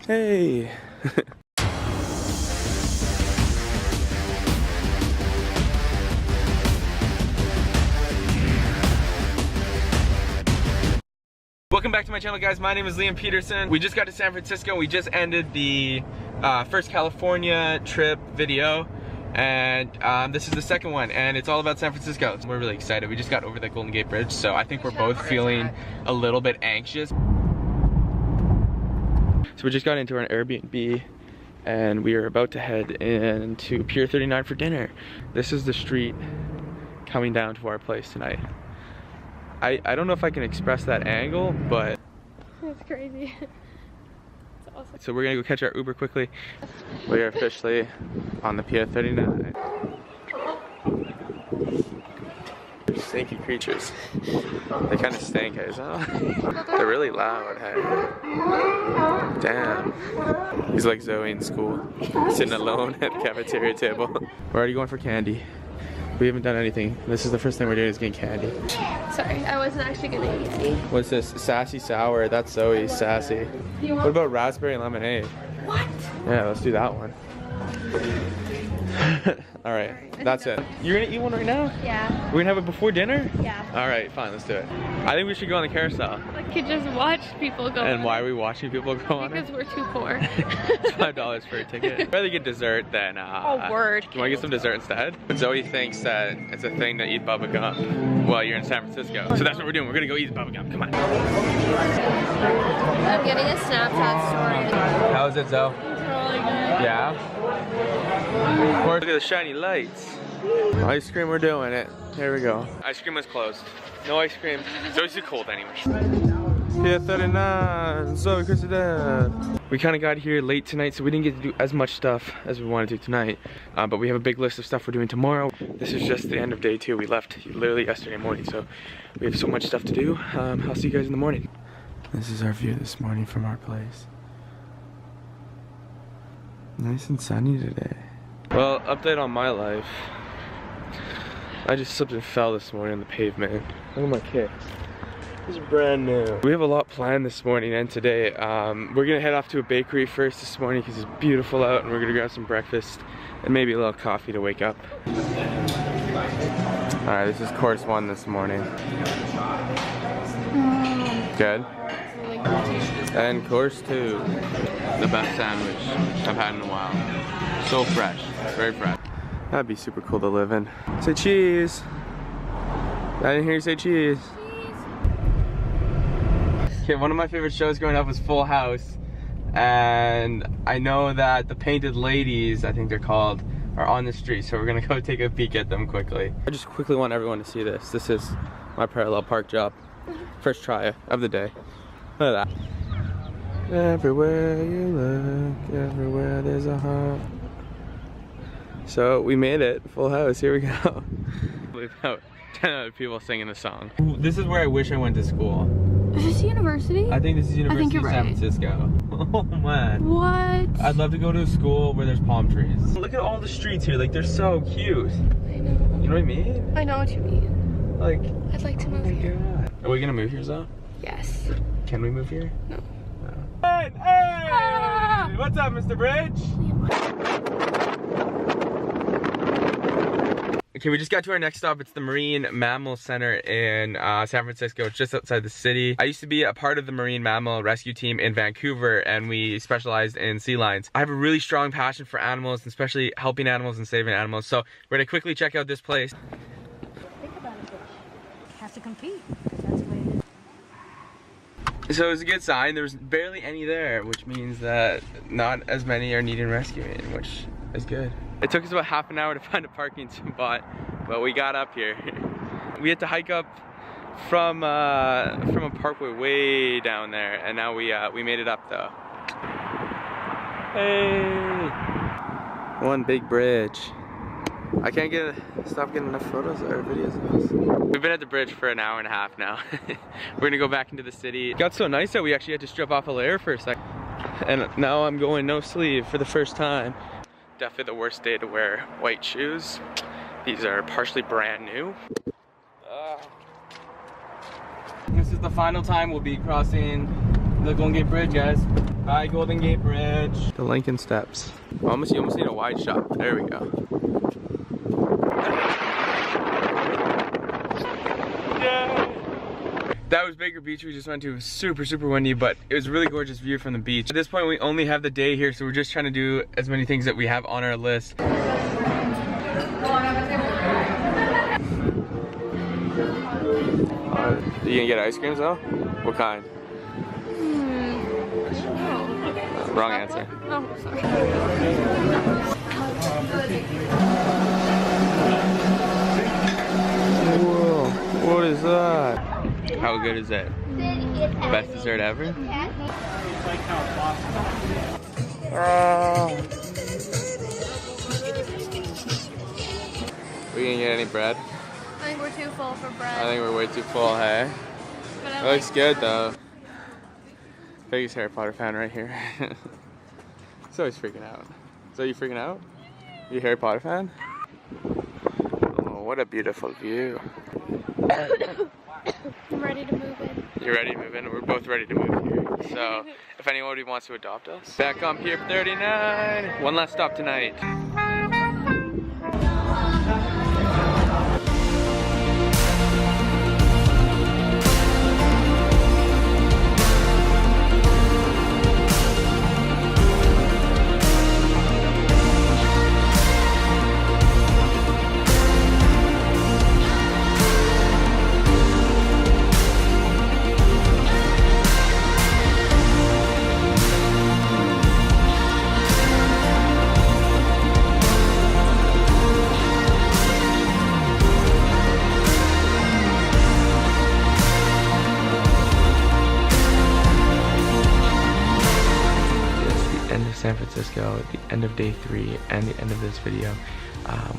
Hey. Welcome back to my channel, guys. My name is Peterson. We just got to San Francisco. We just ended the first California trip video, and this is the second one, and it's all about San Francisco. We're really excited. We just got over the Golden Gate Bridge, so I think we're both feeling a little bit anxious. So we just got into an Airbnb, and we are about to head into Pier 39 for dinner. This is the street coming down to our place tonight. I don't know if I can express that angle, but that's crazy. It's awesome. So we're gonna go catch our Uber quickly. We are officially on the Pt.2 39. Stinky creatures. They kind of stink, hey? They're really loud, hey? Damn. He's like Zoe in school, sitting alone at the cafeteria table. We're already going for candy. We haven't done anything. This is the first thing we're doing is getting candy. Sorry, I wasn't actually gonna eat any. What's this? Sassy sour. That's Zoe's sassy. What about raspberry and lemonade? What? Yeah, let's do that one. All right, that's it. You're gonna eat one right now? Yeah. We're gonna have it before dinner? Yeah. All right, fine, let's do it. I think we should go on the carousel. I could just watch people go. And why are we watching people go on it? Because we're too poor. It's $5 for a ticket. I'd rather get dessert than oh, word. Do you want to get some dessert instead? But Zoe thinks that it's a thing to eat bubba gum while you're in San Francisco. So that's what we're doing. We're gonna go eat bubba gum. Come on. I'm getting a Snapchat story. How is it, Zoe? It's really good. Yeah? Of course, look at the shiny lights. Ice cream, we're doing it. Here we go. Ice cream was closed. No ice cream. It's always too cold anyway. Yeah, 39. Zoe, Chris, we kind of got here late tonight, so we didn't get to do as much stuff as we wanted to tonight. But we have a big list of stuff we're doing tomorrow. This is just the end of day 2. We left literally yesterday morning, so we have so much stuff to do. I'll see you guys in the morning. This is our view this morning from our place. Nice and sunny today. Well, update on my life. I just slipped and fell this morning on the pavement. Look at my kick. This is brand new. We have a lot planned this morning and today. We're gonna head off to a bakery first this morning because it's beautiful out, and we're gonna grab some breakfast and maybe a little coffee to wake up. Alright, this is course 1 this morning. Good. And course 2. The best sandwich I've had in a while. So fresh, very fresh. That'd be super cool to live in. Say cheese. I didn't hear you say cheese. Okay, one of my favorite shows growing up was Full House. And I know that the Painted Ladies, I think they're called, are on the street. So we're gonna go take a peek at them quickly. I just quickly want everyone to see this. This is my parallel park job. First try of the day. Look at that. Everywhere you look, everywhere there's a heart. So we made it, Full House, here we go. About 10 other people singing the song. This is where I wish I went to school. Is this university? I think this is University of San Francisco. Oh man. What? I'd love to go to a school where there's palm trees. Look at all the streets here, like they're so cute. I know. You know what I mean? I know what you mean. Like, I'd like to move here. God. Are we gonna move here, Zoe? Yes. Can we move here? No. Hey! Hey! Ah! What's up, Mr. Bridge? Okay, we just got to our next stop. It's the Marine Mammal Center in San Francisco. It's just outside the city. I used to be a part of the Marine Mammal Rescue Team in Vancouver, and we specialized in sea lions. I have a really strong passion for animals, and especially helping animals and saving animals. So we're gonna quickly check out this place. Think about it, you have to compete. That's the way it is. So it was a good sign. There was barely any there, which means that not as many are needing rescuing, which is good. It took us about half an hour to find a parking spot, but we got up here. We had to hike up from a parkway way down there, and now we made it up though. Hey! One big bridge. I can't stop getting enough photos or videos of this. We've been at the bridge for an hour and a half now. We're gonna go back into the city. It got so nice that we actually had to strip off a layer for a second. And now I'm going no sleeve for the first time. Definitely the worst day to wear white shoes. These are partially brand new. This is the final time we'll be crossing The Golden Gate Bridge, guys. Bye, Golden Gate Bridge. The Lincoln Steps. You almost need a wide shot. There we go. That was Baker Beach we just went to. It was super, super windy, but it was a really gorgeous view from the beach. At this point, we only have the day here, so we're just trying to do as many things that we have on our list. You gonna get ice creams though? What kind? Wrong answer. Oh, sorry. Whoa, what is that? How good is it? Best dessert ever? We gonna get any bread? I think we're too full for bread. I think we're way too full, hey? It looks good though. Biggest Harry Potter fan right here. He's always freaking out. So you freaking out? You a Harry Potter fan? Oh, what a beautiful view. I'm ready to move in. You're ready to move in? We're both ready to move here. So, if anybody wants to adopt us. Back on Pier 39. One last stop tonight. San Francisco, the end of day 3 and the end of this video.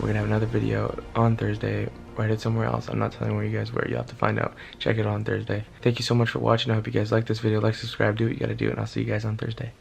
We're gonna have another video on Thursday. We're headed somewhere else. I'm not telling where you guys were. You'll have to find out. Check it out on Thursday. Thank you so much for watching. I hope you guys like this video. Like, subscribe, do what you gotta do, and I'll see you guys on Thursday.